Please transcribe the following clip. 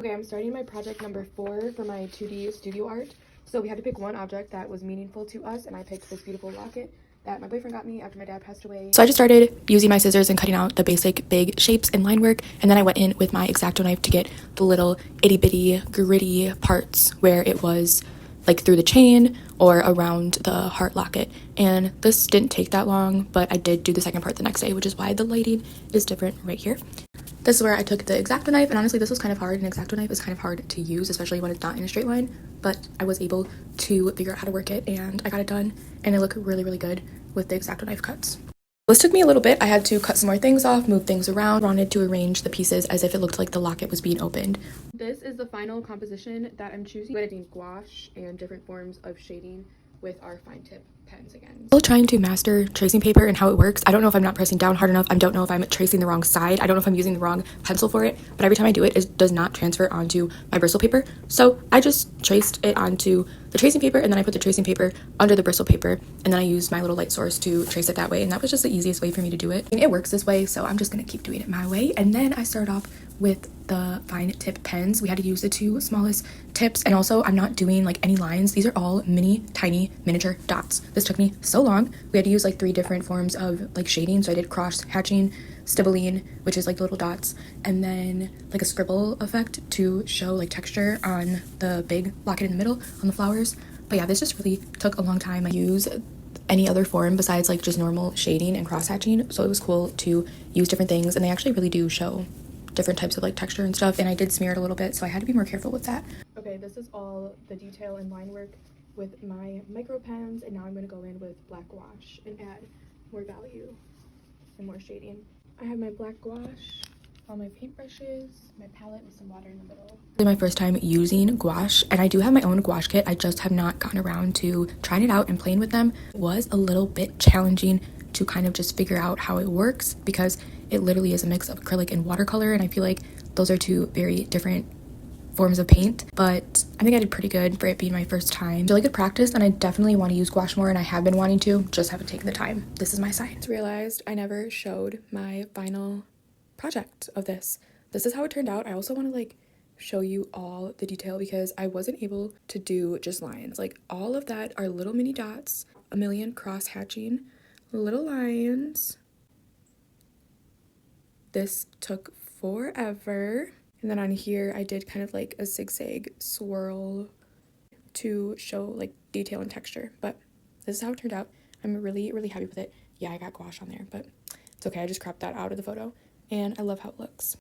Okay, I'm starting my project number 4 for my 2D studio art. So we had to pick one object that was meaningful to us, and I picked this beautiful locket that my boyfriend got me after my dad passed away. So I just started using my scissors and cutting out the basic big shapes and line work, and then I went in with my X-Acto knife to get the little itty-bitty gritty parts where it was like through the chain or around the heart locket. And this didn't take that long, but I did do the second part the next day, which is why the lighting is different right here. This is where I took the X-Acto knife, and honestly this was kind of hard. An X-Acto knife is kind of hard to use, especially when it's not in a straight line, but I was able to figure out how to work it, and I got it done, and it looked really, really good with the X-Acto knife cuts. This took me a little bit. I had to cut some more things off, move things around, wanted to arrange the pieces as if it looked like the locket was being opened. This is the final composition that I'm choosing. I'm editing gouache and different forms of shading with our fine tip pens again. Still trying to master tracing paper and how it works. I don't know if I'm not pressing down hard enough. I don't know if I'm tracing the wrong side. I don't know if I'm using the wrong pencil for it, but every time I do it, it does not transfer onto my bristle paper. So I just traced it onto the tracing paper, and then I put the tracing paper under the bristle paper, and then I used my little light source to trace it that way, and that was just the easiest way for me to do it. And it works this way, so I'm just gonna keep doing it my way. And then I started off with the fine tip pens. We had to use the 2 smallest tips, and also I'm not doing like any lines. These are all mini tiny miniature dots. This took me so long. We had to use like 3 different forms of like shading. So I did cross hatching, stippling, which is like the little dots, and then like a scribble effect to show like texture on the big locket in the middle on the flowers. But yeah, this just really took a long time. I use any other form besides like just normal shading and cross hatching, so it was cool to use different things, and they actually really do show different types of like texture and stuff. And I did smear it a little bit, so I had to be more careful with that. Okay, this is all the detail and line work with my micro pens, and now I'm going to go in with black gouache and add more value and more shading. I have my black gouache, all my paintbrushes, my palette with some water in the middle. This is my first time using gouache, and I do have my own gouache kit. I just have not gotten around to trying it out and playing with them. It was a little bit challenging to kind of just figure out how it works, because it literally is a mix of acrylic and watercolor, and I feel like those are 2 very different forms of paint, but I think I did pretty good for it being my first time. It's really good practice, and I definitely want to use gouache more, and I have been wanting to, just haven't taken the time. This is my sign. I just realized I never showed my final project of this. This is how it turned out. I also want to like show you all the detail, because I wasn't able to do just lines. Like all of that are little mini dots, a million cross hatching, little lines. This took forever. And then on here, I did kind of like a zigzag swirl to show like detail and texture. But this is how it turned out. I'm really, really happy with it. Yeah, I got gouache on there, but it's okay. I just cropped that out of the photo, and I love how it looks.